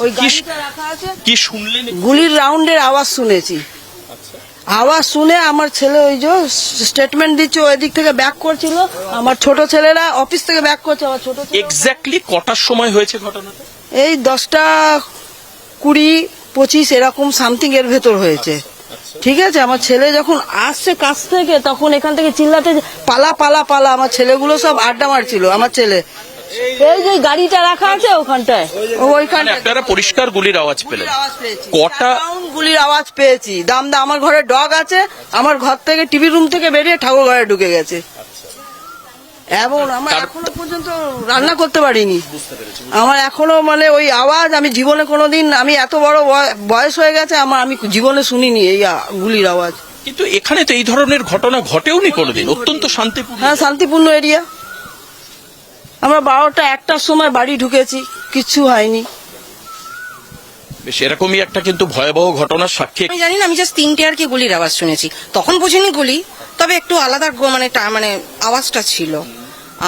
ওই গাড়িটা রাখা আছে। কি শুনলেন? গুলির রাউন্ডের আওয়াজ শুনেছি। আওয়াজ শুনে আমার ছেলে ওই যে স্টেটমেন্ট দিচ্ছে, ওই দিক থেকে ব্যাক করছিল। আমার ছোট ছেলেরা অফিস থেকে ব্যাক করছে। আমার ছোট এক্স্যাক্টলি কটার সময় হয়েছে ঘটনাটা? এই 10টা 20-25 এরকম সামথিং এর ভেতর হয়েছে। ঠিক আছে, আমার ছেলে যখন আসছে কাছ থেকে তখন এখান থেকে চিল্লাতে পালা পালা পালা। আমার ছেলেগুলো সব আড্ডা মারছিল। আমার ছেলে এই যে গাড়িটা রাখা আছে ওখানটায়, ওইখানে আপনারা পরিষ্কার গুলির আওয়াজ পেলেন? আওয়াজ পেয়েছি, কটা গুলির আওয়াজ পেয়েছি। দামদা আমার ঘরে ডগ আছে, আমার ঘর থেকে টিভি রুম থেকে বেরিয়ে ঠাকুর ঘরে ঢুকে গেছে। এবং আমার এখনো পর্যন্ত রান্না করতে পারিনি। আমার এখনো মানে ওই আওয়াজ আমি জীবনে কোনোদিন, আমি এত বড় বয়স হয়ে গেছে আমার, আমি জীবনে শুনিনি এই গুলির আওয়াজ। কিন্তু এখানে তো এই ধরনের ঘটনা ঘটেওনি কোনোদিন। অত্যন্ত শান্তিপূর্ণ। হ্যাঁ, শান্তিপূর্ণ এরিয়া। আমরা 12টা 1টার সময় বাড়ি ঢুকেছি, কিচ্ছু হয়নি। বেশ, এরকমই একটা কিন্তু ভয়াবহ ঘটনার সাক্ষী। আমি জানি না, আমি জাস্ট 3টে আর কি গুলির আওয়াজ শুনেছি। তখন বুঝিনি গুলি, তবে একটু আলাদা মানে আওয়াজটা ছিল।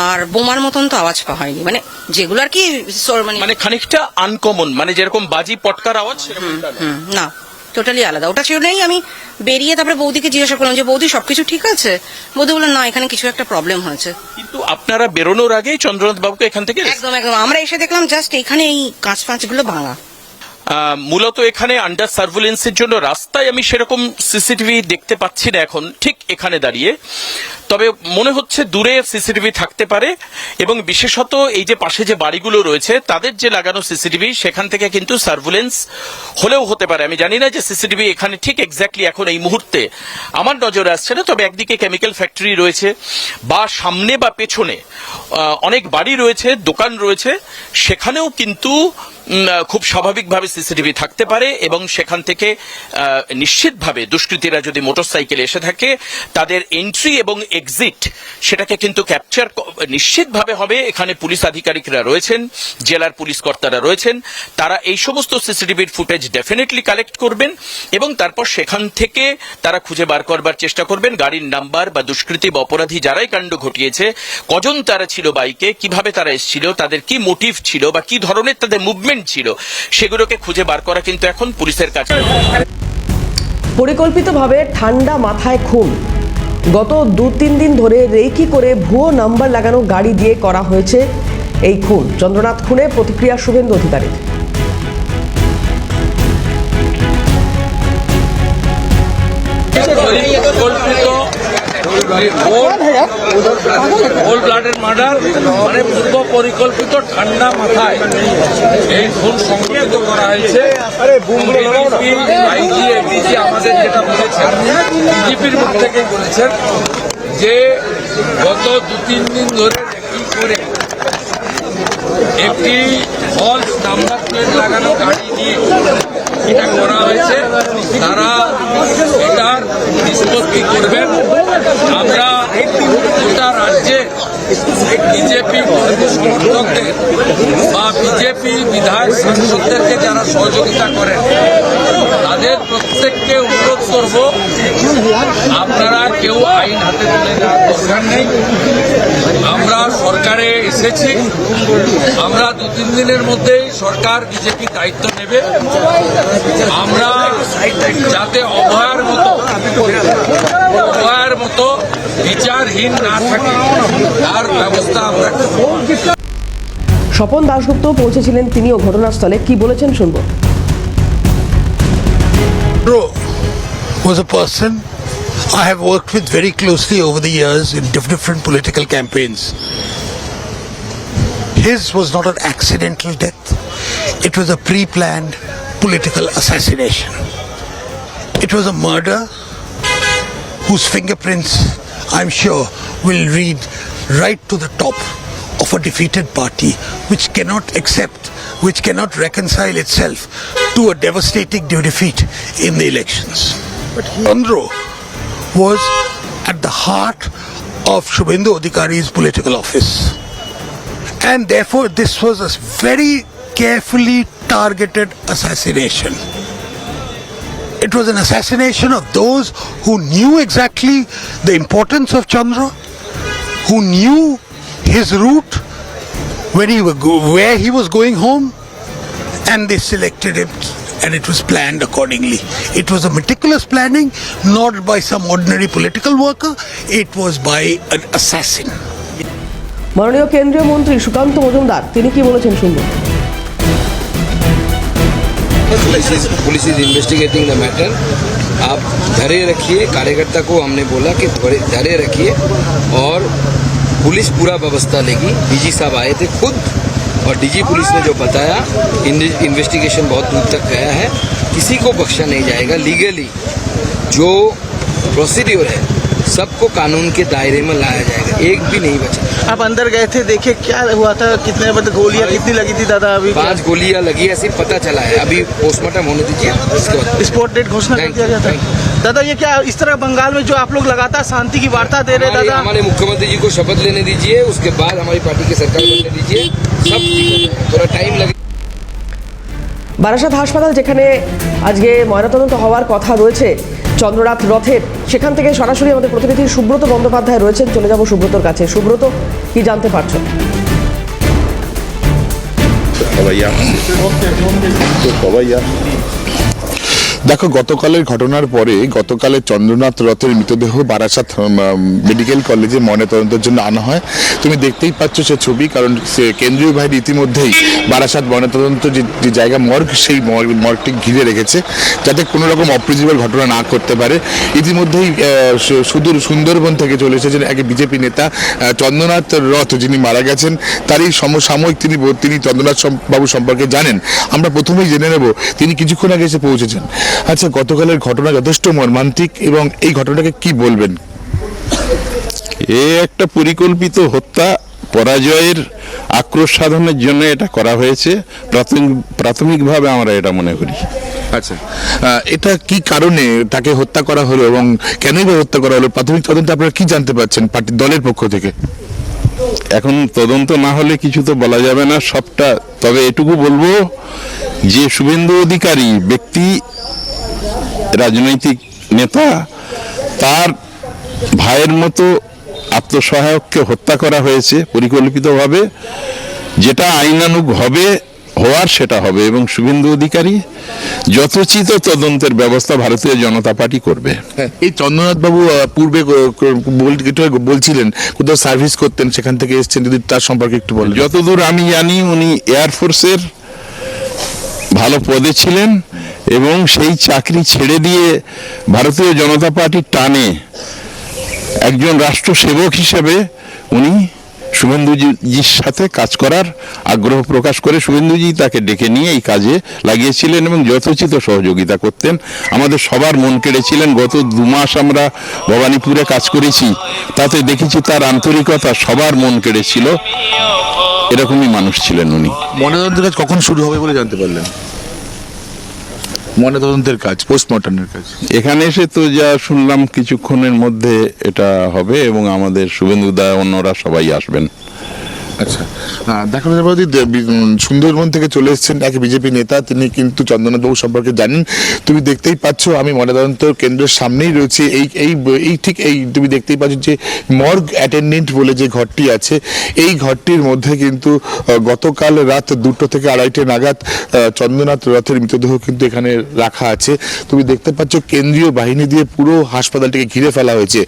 আর বোমার মতন তো আওয়াজ পাওয়া হয়নি, মানে যেগুলো আর কি মানে খানিকটা আনকমন, মানে যেরকম বাজি পটকার আওয়াজ সেরকমটা না। না, টোটালি আলাদা। ওটা ছিল নেই। আমি বেরিয়ে তারপরে বৌদিকে জিজ্ঞাসা করলাম যে বৌদি সবকিছু ঠিক আছে? বৌদি বললেন না, এখানে কিছু একটা প্রবলেম হয়েছে। কিন্তু আপনারা বেরোনোর আগেই চন্দ্রনাথ বাবুকে এখান থেকে একদম একদম আমরা এসে দেখলাম জাস্ট এখানে এই কাঁচ ফাঁচগুলো ভাঙা। মূলত এখানে আন্ডার সার্ভেলেন্সের জন্য রাস্তায় আমি সেরকম সিসিটিভি দেখতে পাচ্ছি না এখন ঠিক এখানে দাঁড়িয়ে। তবে মনে হচ্ছে দূরে সিসিটিভি থাকতে পারে, এবং বিশেষত এই যে পাশে যে বাড়িগুলো রয়েছে তাদের যে লাগানো সিসিটিভি সেখান থেকে কিন্তু সার্ভেলেন্স হলেও হতে পারে। আমি জানি না যে সিসিটিভি এখানে ঠিক এক্স্যাক্টলি এখন এই মুহূর্তে আমার নজরে আসছে না। তবে একদিকে কেমিক্যাল ফ্যাক্টরি রয়েছে, বা সামনে বা পেছনে অনেক বাড়ি রয়েছে, দোকান রয়েছে, সেখানেও কিন্তু খুব স্বাভাবিকভাবে সিসিটিভি থাকতে পারে। এবং সেখান থেকে নিশ্চিতভাবে দুষ্কৃতীরা যদি মোটরসাইকেলে এসে থাকে তাদের এন্ট্রি এবং এক্সিট সেটাকে কিন্তু ক্যাপচার নিশ্চিতভাবে হবে। এখানে পুলিশ আধিকারিকরা রয়েছেন, জেলার পুলিশ কর্তারা রয়েছেন, তারা এই সমস্ত সিসিটিভির ফুটেজ ডেফিনেটলি কালেক্ট করবেন এবং তারপর সেখান থেকে তারা খুঁজে বার করবার চেষ্টা করবেন গাড়ির নাম্বার বা দুষ্কৃতী বা অপরাধী যারাই কাণ্ড ঘটিয়েছে, কজন তারা ছিল বাইকে, কিভাবে তারা এসেছিল, তাদের কি মোটিভ ছিল বা কি ধরনের তাদের মুভমেন্ট ছিল, সেগুলোকে খুঁজে বার করা কিন্তু এখন পুলিশের কাছে। পরিকল্পিতভাবে ঠান্ডা মাথায় খুন। গত 2-3 দিন ধরে রেকি করে ভুয়ো নাম্বার লাগানো গাড়ি দিয়ে করা হয়েছে এই খুন। চন্দ্রনাথ খুনে প্রতিক্রিয়া শুভেন্দু অধিকারীর। কোল্ড ব্লাডেড মার্ডার মানে পূর্ব পরিকল্পিত ঠান্ডা মাথায় এই খুন সংঘটিত করা হয়েছে। আইজি এডিজি আমাদের যেটা বলেছেন, বিজেপির মুখ থেকে বলেছেন যে গত 2-3 দিন ধরে রেকি করে একটি ফলস নাম্বার প্লেট লাগানো গাড়ি নিয়ে এটা করা হয়েছে। তারা এটার নিষ্পত্তি করবেন। আমরা গোটা রাজ্যে বিজেপি কর্মী সমর্থকদের বা বিজেপি বিধায়ক সাংসদদেরকে যারা সহযোগিতা করেন তাদের প্রত্যেককে অনুরোধ করব, আপনারা কেউ আইন হাতে তুলে নেওয়ার দরকার নেই। আমরা সরকারে এসেছি, আমরা 2-3 দিনের মধ্যেই সরকার বিজেপি দায়িত্ব নেবে। আমরা যাতে অভয়ার মতো বিচারহীন না থাকে তার ব্যবস্থা আমরা করব। স্বপন দাশগুপ্ত পৌঁছেছিলেন তিনিও ঘটনাস্থলে, কি বলেছেন শুনব। Was a person I have worked with very closely over the years in different political campaigns. His was not an accidental death. It was a pre-planned political assassination. It was a murder whose fingerprints, I'm sure, will lead right to the top of a defeated party which cannot accept, which cannot reconcile itself to a devastating defeat in the elections. But Chandra was at the heart of Shubhendu Adhikari's political office. And therefore this was a very carefully targeted assassination. It was an assassination of those who knew exactly the importance of Chandra, who knew his route where he was going home, and they selected him, and it was planned accordingly. It was a meticulous planning, not by some ordinary political worker, it was by an assassin. মাননীয় কেন্দ্রীয় মন্ত্রী সুকান্ত মজুমদার তিনি কি বলেছেন শুনবো। Police is investigating the matter. आप धैर्य रखिए, कार्यकर्ता को हमने बोला कि धैर्य रखिए और पुलिस पूरा व्यवस्था लेगी। डीजी साहब आए थे खुद और डीजी पुलिस ने जो बताया, इन्वेस्टिगेशन बहुत दूर तक गया है, किसी को बख्शा नहीं जाएगा। लीगली जो प्रोसीड्यूर है सबको कानून के दायरे में लाया जाएगा, एक भी नहीं बचा। आप अंदर गए थे, देखे क्या हुआ था, कितने मतलब गोलियां कितनी लगी थी दादा? अभी 5 गोलियां लगी ऐसे पता चला है, अभी पोस्टमार्टम होने दीजिए उसके बाद स्पॉट डेट घोषणा कर दिया गया था। दादा ये क्या इस तरह बंगाल में जो आप लोग लगातार शांति की वार्ता दे रहे दादा? हमारे मुख्यमंत्री जी को शपथ लेने दीजिए, उसके बाद हमारी पार्टी की सरकार बनने दीजिए, सब ठीक हो जाएगा, थोड़ा टाइम लगे। বারাসাত হাসপাতাল যেখানে আজকে ময়নাতদন্ত হওয়ার কথা রয়েছে চন্দ্রনাথ রথের, সেখান থেকে সরাসরি আমাদের প্রতিনিধি সুব্রত বন্দ্যোপাধ্যায় রয়েছেন। চলে যাব সুব্রতর কাছে। সুব্রত, কি জানতে পারছো? দেখো, গতকালের ঘটনার পরে গতকালের চন্দ্রনাথ রথের মৃতদেহ বারাসাত মেডিকেল কলেজে ময়নাতদন্তের জন্য আনা হয়। তুমি দেখতেই পাচ্ছ সে ছবি, কারণ সে কেন্দ্রীয় বাহিনী ইতিমধ্যেই বারাসাত ময়নাতদন্ত যে জায়গা মর্গ, সেই মর্গটি ঘিরে রেখেছে যাতে কোনো রকম অপ্রীতিকর ঘটনা না করতে পারে। ইতিমধ্যেই সুদূর সুন্দরবন থেকে চলে এসেছেন এক বিজেপি নেতা চন্দ্রনাথ রথ, যিনি মারা গেছেন। তারই সমসাময়িক তিনি চন্দ্রনাথ বাবু সম্পর্কে জানেন। আমরা প্রথমেই জেনে নেব তিনি কিছুক্ষণ আগে এসে পৌঁছেছেন। আচ্ছা, গতকালের ঘটনা যথেষ্ট মর্মান্তিক, এবং এই ঘটনাটাকে কি বলবেন? এ একটা পরিকল্পিত হত্যা, পরাজয়ের আক্রোশ সাধনের জন্য এটা করা হয়েছে প্রাথমিকভাবে আমরা এটা মনে করি। আচ্ছা, এটা কি কারণে তাকে হত্যা করা হলো এবং কেনই বা হত্যা করা হলো? প্রাথমিক তদন্তে আপনারা কি জানতে পারছেন পার্টি দলের পক্ষ থেকে? এখন তদন্ত না হলে কিছু তো বলা যাবে না সবটা, তবে এটুকু বলবো যে শুভেন্দু অধিকারী ব্যক্তি, রাজনৈতিক নেতা, তার ভাইয়ের মতো আত্মসহায়ককে হত্যা করা হয়েছে পরিকল্পিতভাবে। যেটা আইনানুগ হবে হওয়ার সেটা হবে, এবং শুভেন্দু অধিকারী যথোচিত তদন্তের ব্যবস্থা ভারতীয় জনতা পার্টি করবে। এই চন্দ্রনাথ বাবু পূর্বে বলছিলেন কোথাও সার্ভিস করতেন, সেখান থেকে এসেছেন, যদি তার সম্পর্কে একটু বলেন। যতদূর আমি জানি উনি এয়ারফোর্সের ভালো পদে ছিলেন এবং সেই চাকরি ছেড়ে দিয়ে ভারতীয় জনতা পার্টির টানে একজন রাষ্ট্রসেবক হিসেবে উনি শুভেন্দুজির সাথে কাজ করার আগ্রহ প্রকাশ করে শুভেন্দুজি তাকে ডেকে নিয়ে এই কাজে লাগিয়েছিলেন এবং যথোচিত সহযোগিতা করতেন। আমাদের সবার মন কেড়েছিলেন। গত 2 মাস আমরা ভবানীপুরে কাজ করেছি, তাতে দেখেছি তার আন্তরিকতা সবার মন কেড়েছিল। এরকমই মানুষ ছিলেন উনি। ময়নাতদন্তের কাজ কখন শুরু হবে বলে জানতে পারলেন? ময়নাতদন্তের কাজ, পোস্টমর্টমের কাজ এখানে এসে তো যা শুনলাম কিছুক্ষণের মধ্যে এটা হবে এবং আমাদের শুভেন্দু দা অন্যরা সবাই আসবেন। আচ্ছা, দেখা যাবে সুন্দরবন থেকে চলে এসেছেন এক বিজেপি নেতা, তিনি কিন্তু চন্দ্রনাথ বাবু সম্পর্কে জানেন। তুমি দেখতেই পাচ্ছ, আমি ময়নাতদন্ত কেন্দ্রের সামনেই রয়েছে। এই তুমি দেখতেই পাচ্ছ যে মর্গ অ্যাটেন্ডেন্ট বলে যে ঘরটি আছে, এই ঘরটির মধ্যে কিন্তু গতকাল রাত 2টো থেকে 2:30 নাগাদ চন্দ্রনাথ রথের মৃতদেহ কিন্তু এখানে রাখা আছে। তুমি দেখতে পাচ্ছ কেন্দ্রীয় বাহিনী দিয়ে পুরো হাসপাতালটিকে ঘিরে ফেলা হয়েছে।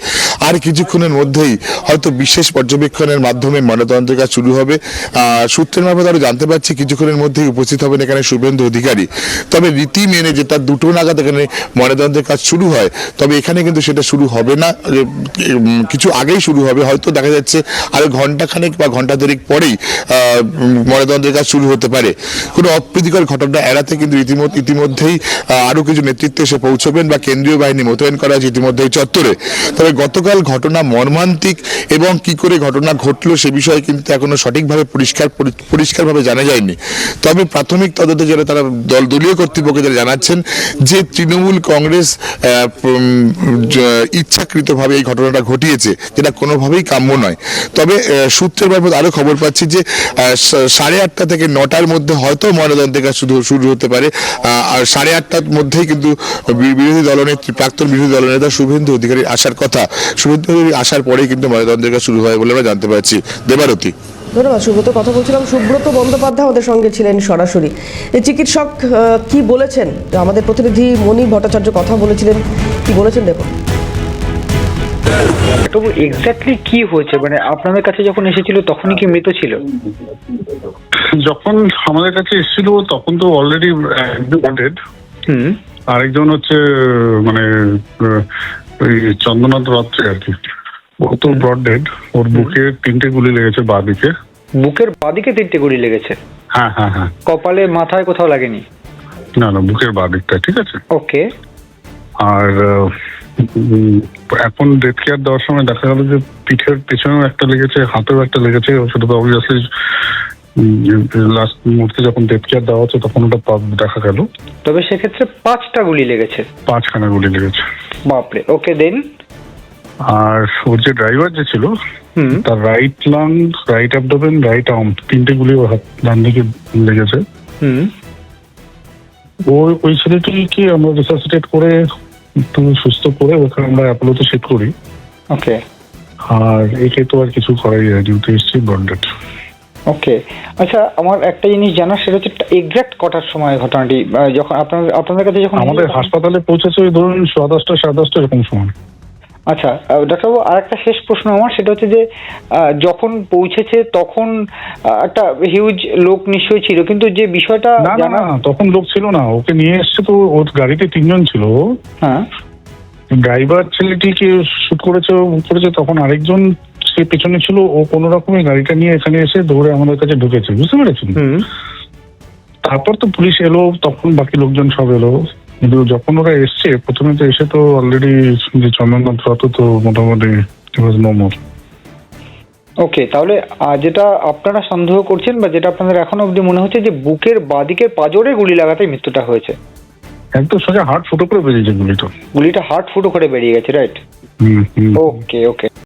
আর কিছুক্ষণের মধ্যেই হয়তো বিশেষ পর্যবেক্ষণের মাধ্যমে ময়নাতদন্তের কাজ শুরু হবে। সূত্রের মারফত আরো জানতে পারছি কিছুক্ষণের মধ্যেই উপস্থিত হবেন এখানে শুভেন্দু অধিকারী। তবে রীতি মেনে যেটা 2টো নাগাদ এখানে ময়নাতদন্তের কাজ শুরু হয়, তবে এখানে কিন্তু সেটা শুরু হবে না, কিছু আগেই শুরু হবে। হয়তো দেখা যাচ্ছে আরো ঘন্টাখানেক বা ঘন্টা দেড়েক পরেই ময়নাতদন্তের কাজ শুরু হতে পারে। কোনো অপ্রীতিকর ঘটনা এড়াতে কিন্তু ইতিমধ্যেই আরো কিছু নেতৃত্ব এসে পৌঁছবেন বা কেন্দ্রীয় বাহিনী মোতায়েন করা হয়েছে ইতিমধ্যেই চত্বরে। তবে গতকাল ঘটনা মর্মান্তিক এবং কি করে ঘটনা ঘটলো সে বিষয়ে কিন্তু এখনো সঠিকভাবে পরিষ্কারভাবে জানা যায়নি। তবে প্রাথমিক তদন্তে যারা তারা দলীয় কর্তৃপক্ষ যারা জানাচ্ছেন যে তৃণমূল কংগ্রেস ইচ্ছাকৃতভাবে এই ঘটনাটা ঘটিয়েছে, যেটা কোনোভাবেই কাম্য নয়। তবে সূত্রের মারফত আরো খবর পাচ্ছি যে 8:30 থেকে 9টার মধ্যে হয়তো ময়নাতদন্তের কাজ শুরু হতে পারে। আর 8:30টার মধ্যেই কিন্তু বিরোধী দলনেত্রী, প্রাক্তন বিরোধী দলনেতা শুভেন্দু অধিকারী আসার কথা। শুভেন্দু অধিকারী আসার পরেই কিন্তু ময়নাতদন্তের কাজ শুরু হয় বলে আমরা জানতে পারছি। দেবারতী। ধন্যবাদ সুব্রত। কথা বলছিলাম সুব্রত বন্দ্যোপাধ্যায় আমাদের সঙ্গে ছিলেন সরাসরি। এই চিকিৎসক কি বলেছেন, আমাদের প্রতিনিধি মণি ভট্টাচার্য কথা বলেছিলেন, কি বলেছেন দেখুন। তবু এক্স্যাক্টলি কি হয়েছে, মানে আপনাদের কাছে যখন এসেছিল তখনই কি মৃত ছিল? যখন আমাদের কাছে এসেছিল তখন তো অলরেডি ডেড। আরেকজন হচ্ছে মানে ওই চন্দ্রনাথ রথে আর কি, ও তো ব্রড ডেড। ওর বুকে 3টে গুলি লেগেছে বাঁ দিকে। বুকের বাদিকে 3টে গুলি লেগেছে? হ্যাঁ হ্যাঁ হ্যাঁ। কপালে মাথায় কোথাও লাগেনি? না না, বুকের বাঁ দিকটা, ঠিক আছে। ওকে। আর এখন ডেথ কেয়ার দেওয়ার সময় দেখা গেল যে পিঠের পেছনেও একটা লেগেছে, হাতেও একটা লেগেছে। সেটা তো অবভিয়াসলি লাস্ট মুহূর্তে যখন ডেথ কেয়ার দেওয়া হচ্ছে তখন ওটা দেখা গেল। তবে সেক্ষেত্রে 5টা গুলি লেগেছে? 5খানা গুলি লেগেছে। বাপরে। ওকে, দেন? আর ওর যে ড্রাইভার যে ছিল তার right lung, right abdomen, right arm 3টে গুলি ওর হাত ডান দিকে লেগেছে। ওই ছেলেটিকে আমরা রিসাসিটেট করে একটু সুস্থ করে ওখানে আমরা অ্যাপোলোতে শিফট করি। ওকে। আর একে তো আর কিছু করাই যায়, ডিউটি এসছি বন্ডেড। ওকে। আচ্ছা, আমার একটা জিনিস জানার, সেটা হচ্ছে এক্সাক্ট কটার সময় ঘটনাটি, যখন আপনাদের কাছে যখন আমাদের হাসপাতালে পৌঁছেছে ওই ধরুন 10:30 এরকম সময়। আচ্ছা ডাক্তারবাবু, আর একটা শেষ প্রশ্ন আমার, সেটা হচ্ছে যে যখন পৌঁছেছে তখন একটা হিউজ লোক নিশ্চয়ই ছিল, কিন্তু যে বিষয়টা না না, তখন লোক ছিল না। ওকে নিয়ে এসছে তো, ওর গাড়িতে 3জন ছিল। হ্যাঁ। ড্রাইভার ছেলেটিকে শুট করেছে তখন আরেকজন সে পেছনে ছিল। ও কোনো রকমের গাড়িটা নিয়ে এখানে এসে দৌড়ে আমাদের কাছে ঢুকেছে, বুঝতে পেরেছেন? তারপর তো পুলিশ এলো, তখন বাকি লোকজন সব এলো। কিন্তু যখন ওরা এসছে প্রথমে তো এসে তো অলরেডি যে চন্দননাথ রথ তো মোটামুটি নো মোর। ওকে, তাহলে যেটা আপনারা সন্দেহ করছেন বা যেটা আপনাদের এখনো অবধি মনে হচ্ছে যে বুকের বাদিকের পাঁজরে গুলি লাগাতে মৃত্যুটা হয়েছে। একদম সোজা হার্ট ফুটো করে বেরিয়েছে গুলিটা। গুলিটা হার্ট ফুটো করে বেরিয়ে গেছে, রাইট? ওকে ওকে।